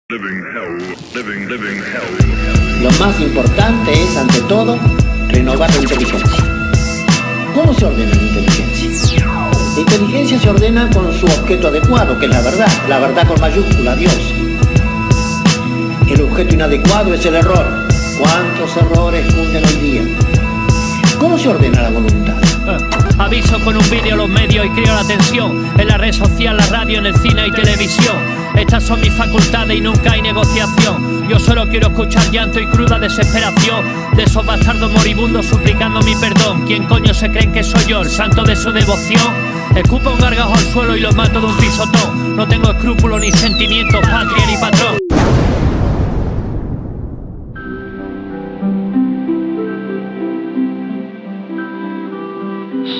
Living hell. Lo más importante es, ante todo, renovar la inteligencia. ¿Cómo se ordena la inteligencia? La inteligencia se ordena con su objeto adecuado, que es la verdad con mayúscula, Dios. El objeto inadecuado es el error. ¿Cuántos errores cunden hoy día? ¿Cómo se ordena la voluntad? Aviso con un vídeo a los medios y creo la atención. En la red social, la radio, en el cine y televisión. Estas son mis facultades y nunca hay negociación. Yo solo quiero escuchar llanto y cruda desesperación de esos bastardos moribundos suplicando mi perdón. ¿Quién coño se creen que soy yo, el santo de su devoción? Escupo un gargajo al suelo y los mato de un pisotón. No tengo escrúpulos ni sentimientos, patria ni patrón.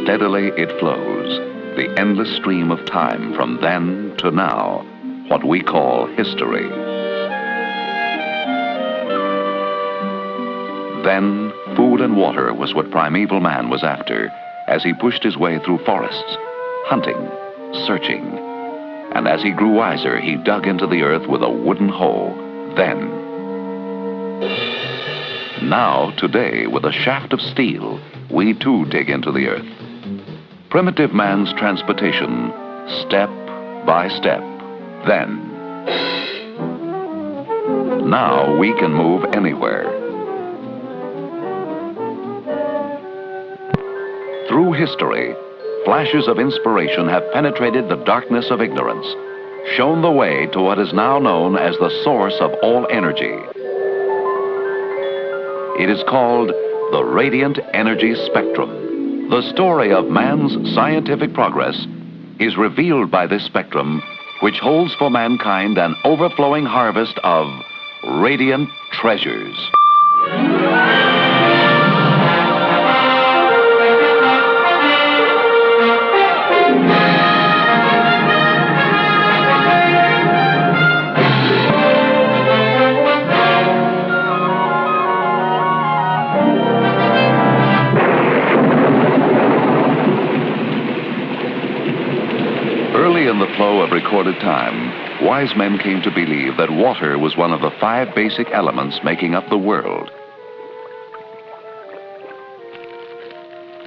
Steadily it flows, the endless stream of time from then to now, what we call history. Then, food and water was what primeval man was after, as he pushed his way through forests, hunting, searching. And as he grew wiser, he dug into the earth with a wooden hoe, then. Now, today, with a shaft of steel, we too dig into the earth. Primitive man's transportation, step by step, then. Now we can move anywhere. Through history, flashes of inspiration have penetrated the darkness of ignorance, shown the way to what is now known as the source of all energy. It is called the radiant energy spectrum. The story of man's scientific progress is revealed by this spectrum, which holds for mankind an overflowing harvest of radiant treasures. Early in the flow of recorded time, wise men came to believe that water was one of the 5 basic elements making up the world.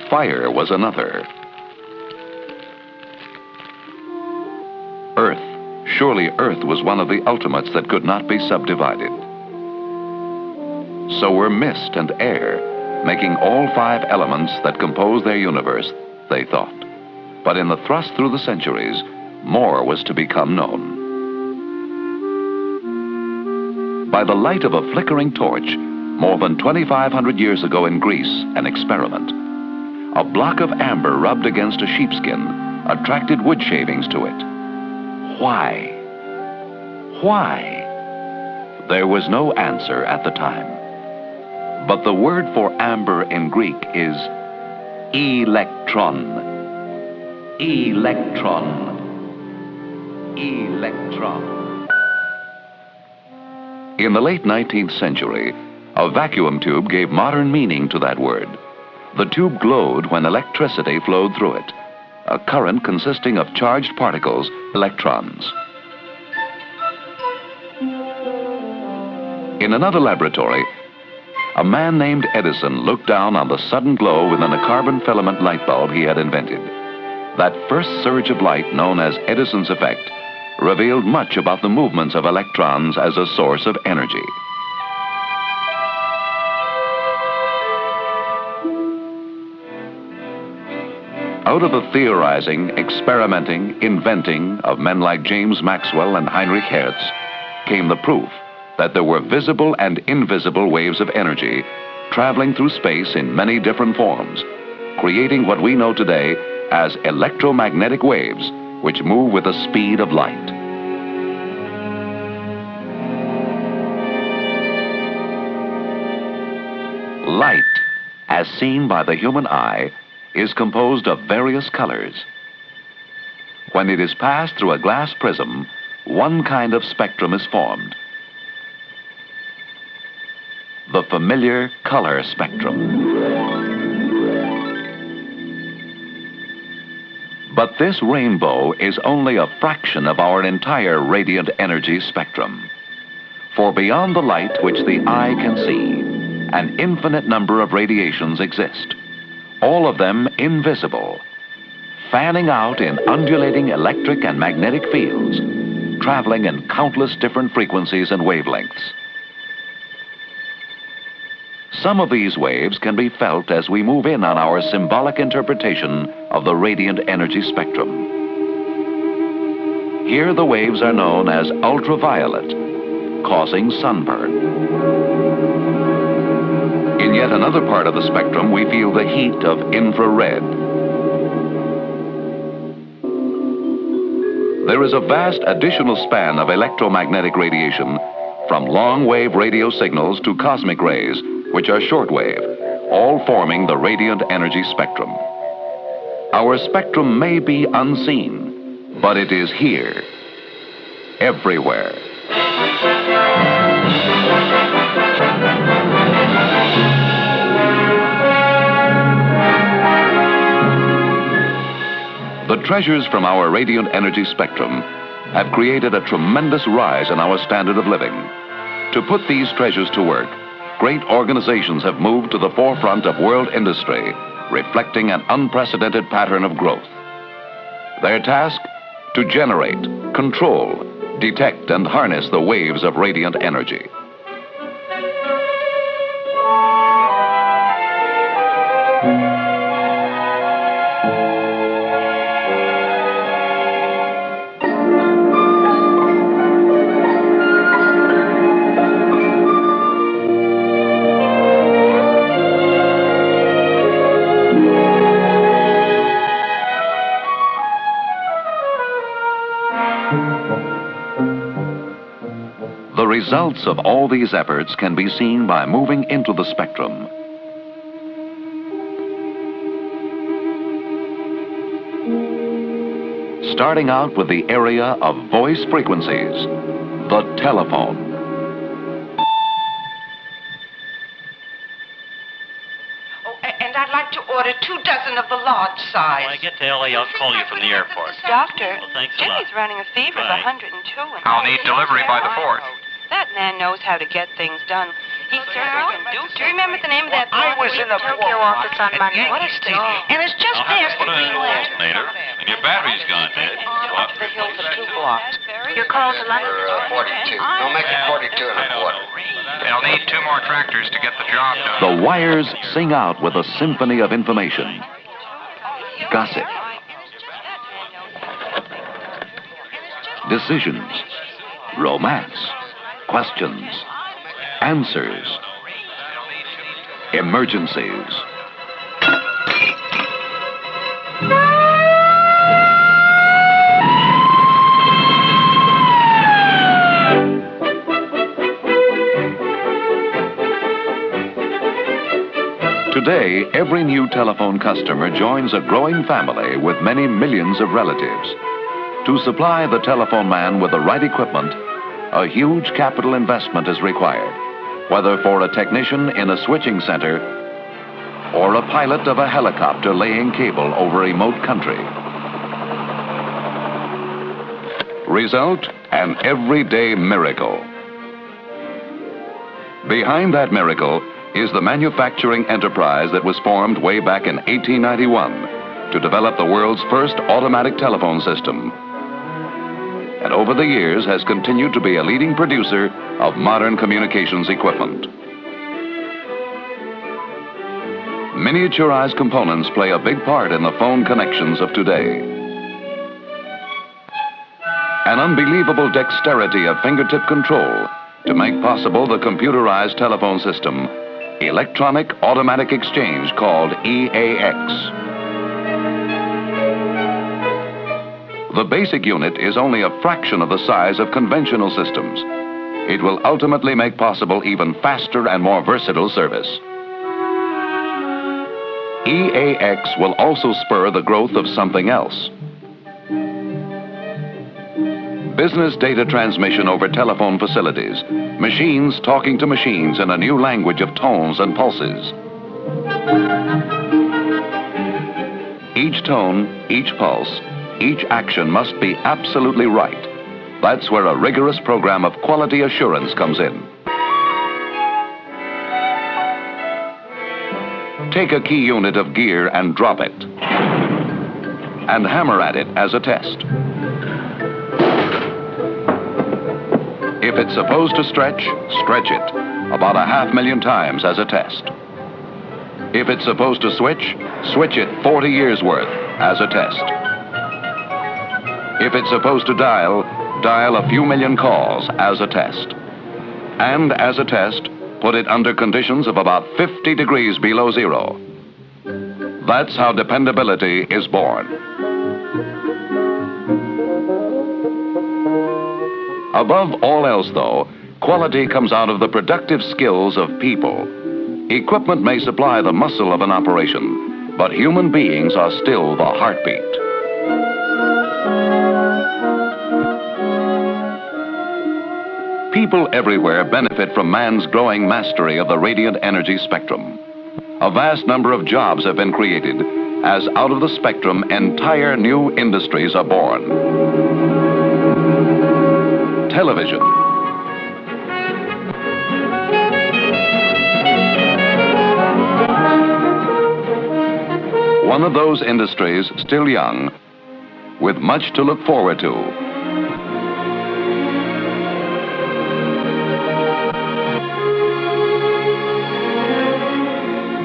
Fire was another. Earth, surely earth was one of the ultimates that could not be subdivided. So were mist and air, making all 5 elements that compose their universe, they thought. But in the thrust through the centuries, more was to become known. By the light of a flickering torch, more than 2,500 years ago in Greece, an experiment. A block of amber rubbed against a sheepskin attracted wood shavings to it. Why? Why? There was no answer at the time. But the word for amber in Greek is electron. Electron. Electron. In the late 19th century, a vacuum tube gave modern meaning to that word. The tube glowed when electricity flowed through it, a current consisting of charged particles, electrons. In another laboratory, a man named Edison looked down on the sudden glow within a carbon filament light bulb he had invented. That first surge of light, known as Edison's effect, revealed much about the movements of electrons as a source of energy. Out of the theorizing, experimenting, inventing of men like James Maxwell and Heinrich Hertz came the proof that there were visible and invisible waves of energy traveling through space in many different forms, creating what we know today as electromagnetic waves, which move with the speed of light. Light, as seen by the human eye, is composed of various colors. When it is passed through a glass prism, one kind of spectrum is formed. The familiar color spectrum. But this rainbow is only a fraction of our entire radiant energy spectrum. For beyond the light which the eye can see, an infinite number of radiations exist, all of them invisible, fanning out in undulating electric and magnetic fields, traveling in countless different frequencies and wavelengths. Some of these waves can be felt as we move in on our symbolic interpretation of the radiant energy spectrum. Here the waves are known as ultraviolet, causing sunburn. In yet another part of the spectrum, we feel the heat of infrared. There is a vast additional span of electromagnetic radiation, from long-wave radio signals to cosmic rays, which are shortwave, all forming the radiant energy spectrum. Our spectrum may be unseen, but it is here, everywhere. The treasures from our radiant energy spectrum have created a tremendous rise in our standard of living. To put these treasures to work, great organizations have moved to the forefront of world industry, reflecting an unprecedented pattern of growth. Their task? To generate, control, detect, and harness the waves of radiant energy. The results of all these efforts can be seen by moving into the spectrum. Starting out with the area of voice frequencies, the telephone. And I'd like to order 24 of the large size. When I get to L.A., I'll call you from the airport. Doctor, Well, thanks a lot. Jimmy's running a fever of Bye. 102. And I'll need delivery by the 4th. That man knows how to get things done. He certainly can do. Do you remember the name of that I was in the Tokyo office on Monday? What a Street, star. and it's just I'll have past to the put green in an light. alternator, and your battery's gone dead. Up the hill for 2 blocks. Your call to London. 42. Don't make it 42 and a quarter. They'll need 2 more tractors to get the job done. The wires sing out with a symphony of information. Gossip. Decisions. Romance. Questions. Answers. Emergencies. Today, every new telephone customer joins a growing family with many millions of relatives. To supply the telephone man with the right equipment, a huge capital investment is required, whether for a technician in a switching center or a pilot of a helicopter laying cable over a remote country. Result, an everyday miracle. Behind that miracle is the manufacturing enterprise that was formed way back in 1891 to develop the world's first automatic telephone system, and over the years has continued to be a leading producer of modern communications equipment. Miniaturized components play a big part in the phone connections of today. An unbelievable dexterity of fingertip control to make possible the computerized telephone system, electronic automatic exchange, called EAX. The basic unit is only a fraction of the size of conventional systems. It will ultimately make possible even faster and more versatile service. EAX will also spur the growth of something else. Business data transmission over telephone facilities, machines talking to machines in a new language of tones and pulses. Each tone, each pulse, each action must be absolutely right. That's where a rigorous program of quality assurance comes in. Take a key unit of gear and drop it, and hammer at it as a test. If it's supposed to stretch, stretch it about 500,000 times as a test. If it's supposed to switch, switch it 40 years worth as a test. If it's supposed to dial, dial a few million calls as a test. And as a test, put it under conditions of about 50 degrees below zero. That's how dependability is born. Above all else, though, quality comes out of the productive skills of people. Equipment may supply the muscle of an operation, but human beings are still the heartbeat. People everywhere benefit from man's growing mastery of the radiant energy spectrum. A vast number of jobs have been created, as out of the spectrum, entire new industries are born. Television. One of those industries still young, with much to look forward to.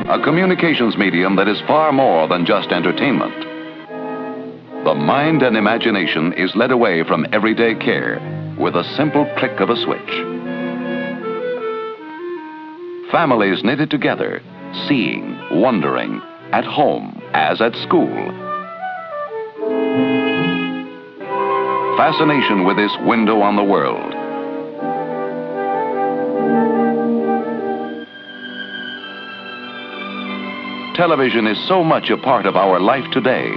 A communications medium that is far more than just entertainment. The mind and imagination is led away from everyday care with a simple click of a switch. Families knitted together, seeing, wondering, at home as at school. Fascination with this window on the world. Television is so much a part of our life today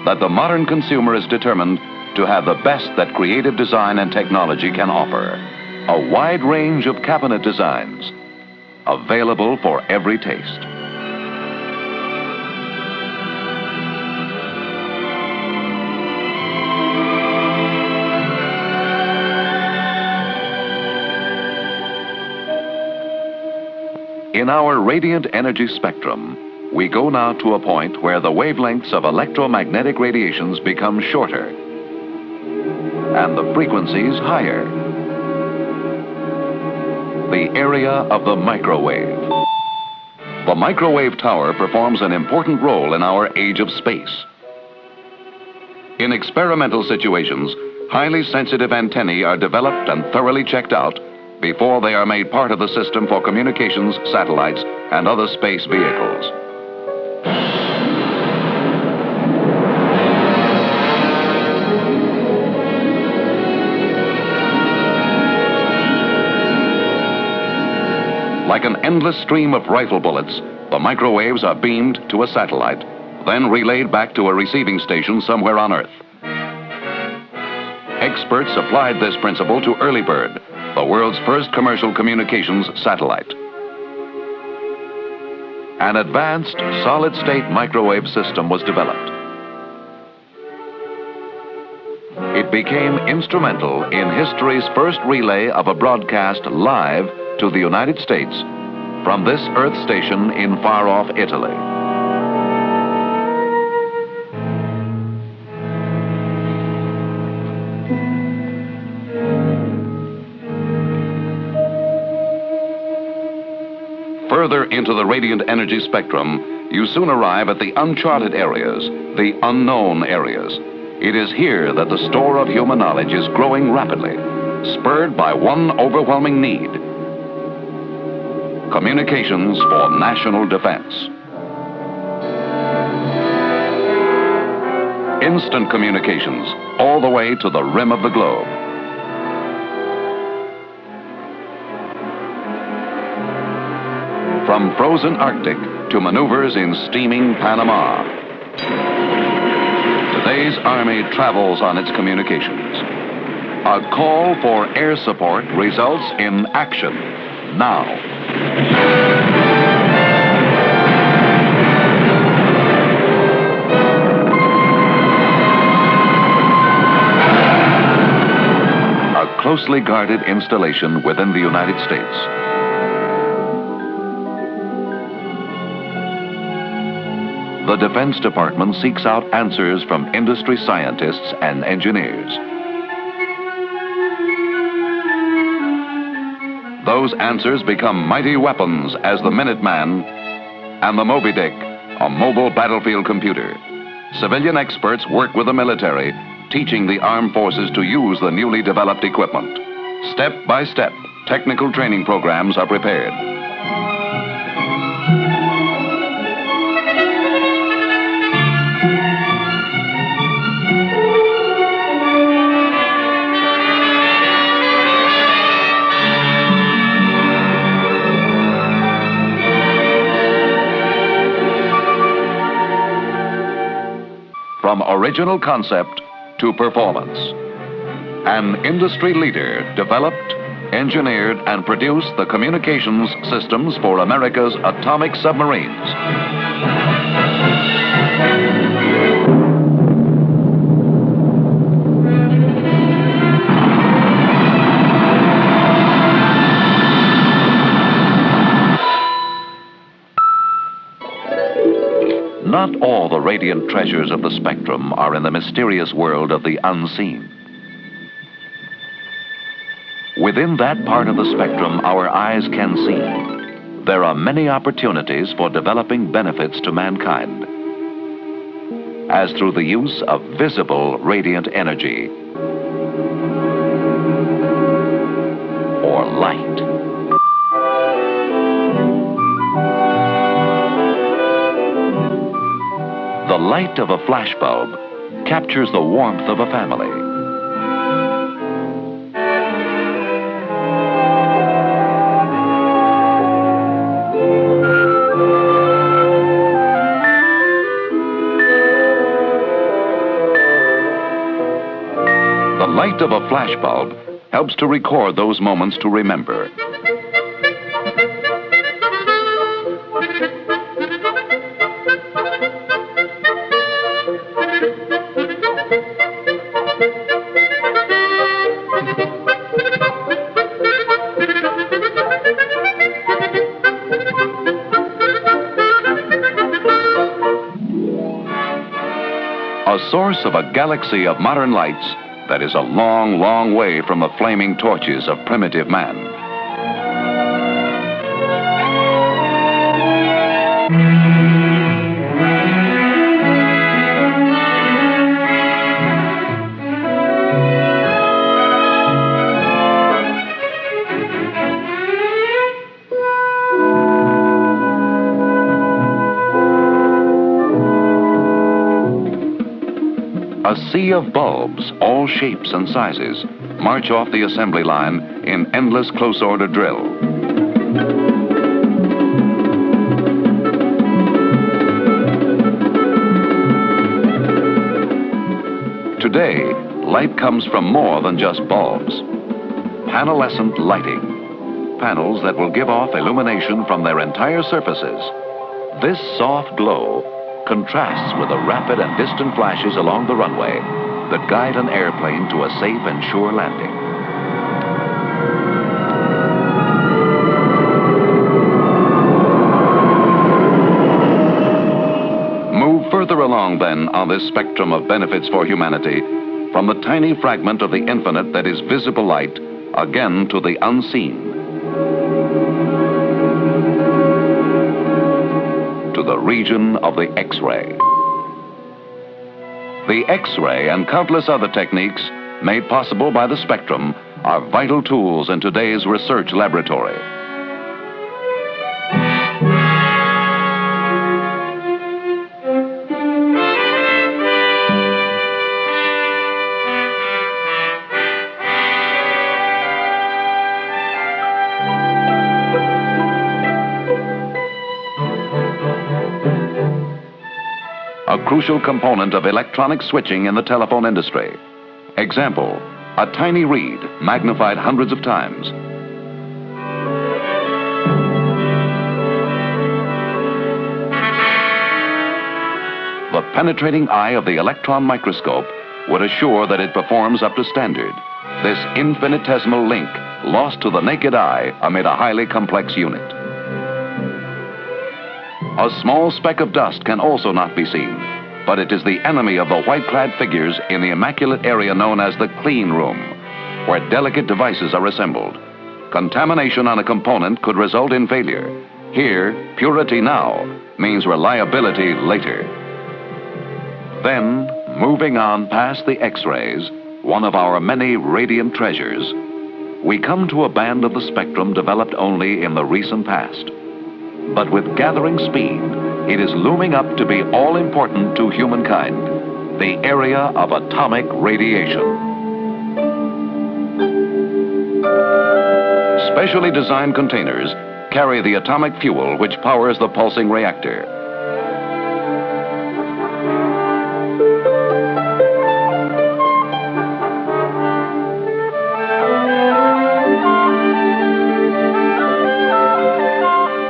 that the modern consumer is determined to have the best that creative design and technology can offer. A wide range of cabinet designs, available for every taste. In our radiant energy spectrum, we go now to a point where the wavelengths of electromagnetic radiations become shorter and the frequencies higher. The area of the microwave. The microwave tower performs an important role in our age of space. In experimental situations, highly sensitive antennae are developed and thoroughly checked out before they are made part of the system for communications, satellites, and other space vehicles. Like an endless stream of rifle bullets, the microwaves are beamed to a satellite, then relayed back to a receiving station somewhere on Earth. Experts applied this principle to Early Bird, the world's first commercial communications satellite. An advanced solid-state microwave system was developed. It became instrumental in history's first relay of a broadcast live to the United States from this Earth station in far-off Italy. Further into the radiant energy spectrum, you soon arrive at the uncharted areas, the unknown areas. It is here that the store of human knowledge is growing rapidly, spurred by one overwhelming need: communications for national defense. Instant communications all the way to the rim of the globe. From frozen Arctic to maneuvers in steaming Panama, today's Army travels on its communications. A call for air support results in action now. closely guarded installation within the United States. The Defense Department seeks out answers from industry scientists and engineers. Those answers become mighty weapons as the Minuteman and the Moby Dick, a mobile battlefield computer. Civilian experts work with the military, teaching the armed forces to use the newly developed equipment. Step by step, technical training programs are prepared. From original concept to performance. An industry leader developed, engineered, and produced the communications systems for America's atomic submarines. Not all the radiant treasures of the spectrum are in the mysterious world of the unseen. Within that part of the spectrum our eyes can see, there are many opportunities for developing benefits to mankind, as through the use of visible radiant energy, or light. The light of a flashbulb captures the warmth of a family. The light of a flashbulb helps to record those moments to remember. A source of a galaxy of modern lights that is a long, long way from the flaming torches of primitive man. A sea of bulbs, all shapes and sizes, march off the assembly line in endless close-order drill. Today, light comes from more than just bulbs. Panelescent lighting, panels that will give off illumination from their entire surfaces. This soft glow contrasts with the rapid and distant flashes along the runway that guide an airplane to a safe and sure landing. Move further along, then, on this spectrum of benefits for humanity, from the tiny fragment of the infinite that is visible light, again to the unseen. To the region of the X-ray. The X-ray and countless other techniques made possible by the spectrum are vital tools in today's research laboratory. A crucial component of electronic switching in the telephone industry. Example, a tiny reed magnified hundreds of times. The penetrating eye of the electron microscope would assure that it performs up to standard, this infinitesimal link lost to the naked eye amid a highly complex unit. A small speck of dust can also not be seen, but it is the enemy of the white-clad figures in the immaculate area known as the clean room, where delicate devices are assembled. Contamination on a component could result in failure. Here, purity now means reliability later. Then, moving on past the X-rays, one of our many radiant treasures, we come to a band of the spectrum developed only in the recent past. But with gathering speed, it is looming up to be all-important to humankind, the area of atomic radiation. Specially designed containers carry the atomic fuel which powers the pulsing reactor.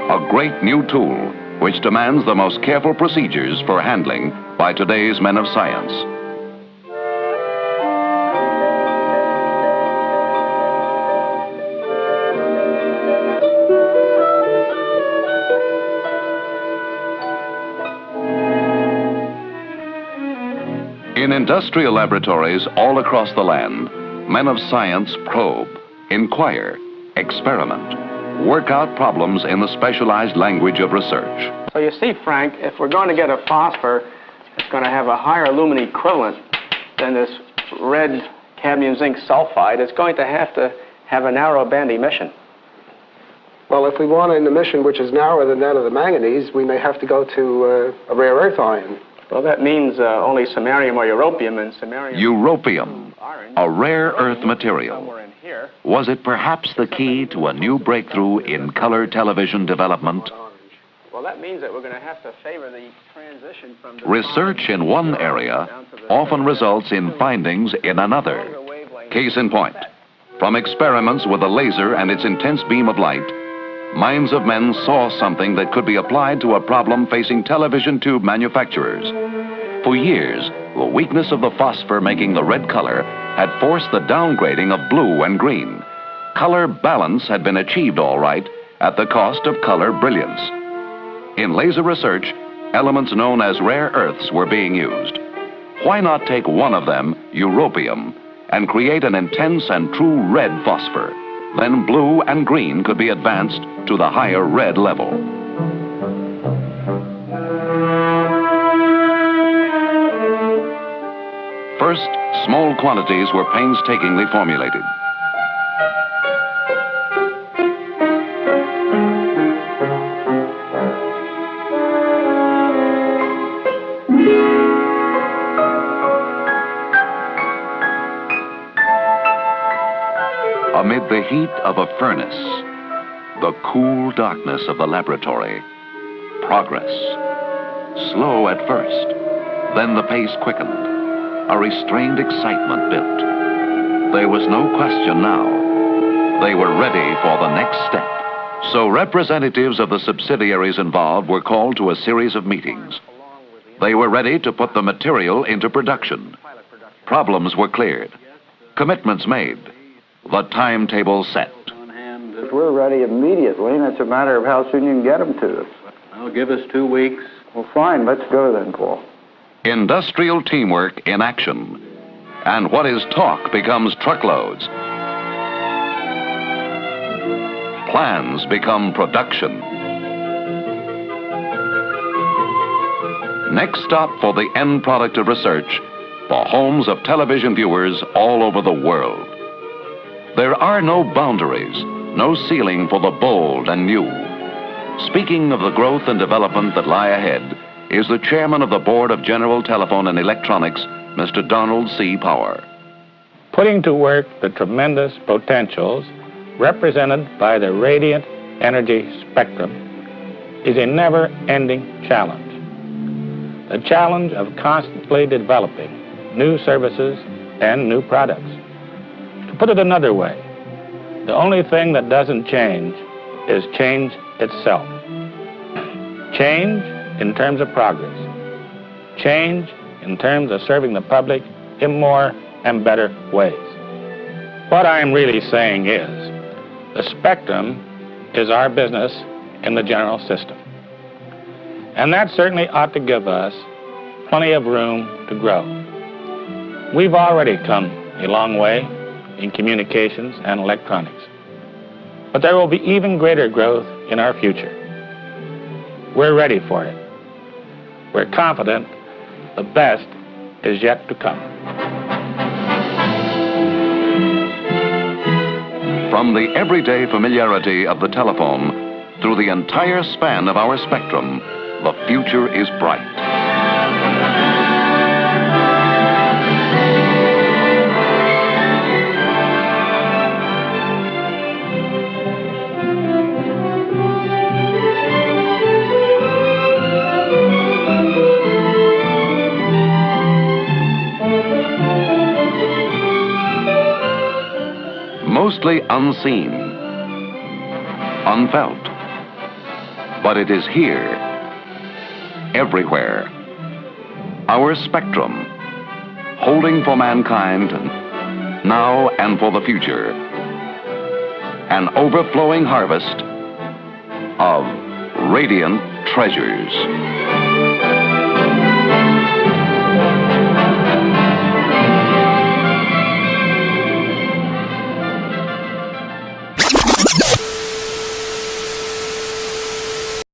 A great new tool which demands the most careful procedures for handling by today's men of science. In industrial laboratories all across the land, men of science probe, inquire, experiment, work out problems in the specialized language of research. So you see, Frank, if we're going to get a phosphor that's going to have a higher lumen equivalent than this red cadmium zinc sulfide, it's going to have a narrow band emission. Well, if we want an emission which is narrower than that of the manganese, we may have to go to a rare earth ion. Well, that means only samarium or europium, and samarium... Europium, a rare earth material. Was it perhaps the key to a new breakthrough in color television development? Well, that means that we're going to have to favor the transition from... Research in one area often results in findings in another. Case in point, from experiments with a laser and its intense beam of light, minds of men saw something that could be applied to a problem facing television tube manufacturers. For years, the weakness of the phosphor making the red color had forced the downgrading of blue and green. Color balance had been achieved all right at the cost of color brilliance. In laser research, elements known as rare earths were being used. Why not take one of them, europium, and create an intense and true red phosphor? Then blue and green could be advanced to the higher red level. First, small quantities were painstakingly formulated. Amid the heat of a furnace, the cool darkness of the laboratory, progress. Slow at first, then the pace quickened. A restrained excitement built. There was no question now. They were ready for the next step. So representatives of the subsidiaries involved were called to a series of meetings. They were ready to put the material into production. Problems were cleared. Commitments made. The timetable set. We're ready immediately, and it's a matter of how soon you can get them to us. Well, give us 2 weeks. Well, fine. Let's go then, Paul. Industrial teamwork in action. And what is talk becomes truckloads. Plans become production. Next stop for the end product of research, the homes of television viewers all over the world. There are no boundaries, no ceiling for the bold and new. Speaking of the growth and development that lie ahead is the chairman of the Board of General Telephone and Electronics, Mr. Donald C. Power. Putting to work the tremendous potentials represented by the radiant energy spectrum is a never-ending challenge. The challenge of constantly developing new services and new products. To put it another way, the only thing that doesn't change is change itself. Change in terms of progress. Change in terms of serving the public in more and better ways. What I'm really saying is, the spectrum is our business in the general system. And that certainly ought to give us plenty of room to grow. We've already come a long way in communications and electronics, but there will be even greater growth in our future. We're ready for it. We're confident the best is yet to come. From the everyday familiarity of the telephone through the entire span of our spectrum, the future is bright. Mostly unseen, unfelt, but it is here, everywhere. Our spectrum, holding for mankind now and for the future, an overflowing harvest of radiant treasures.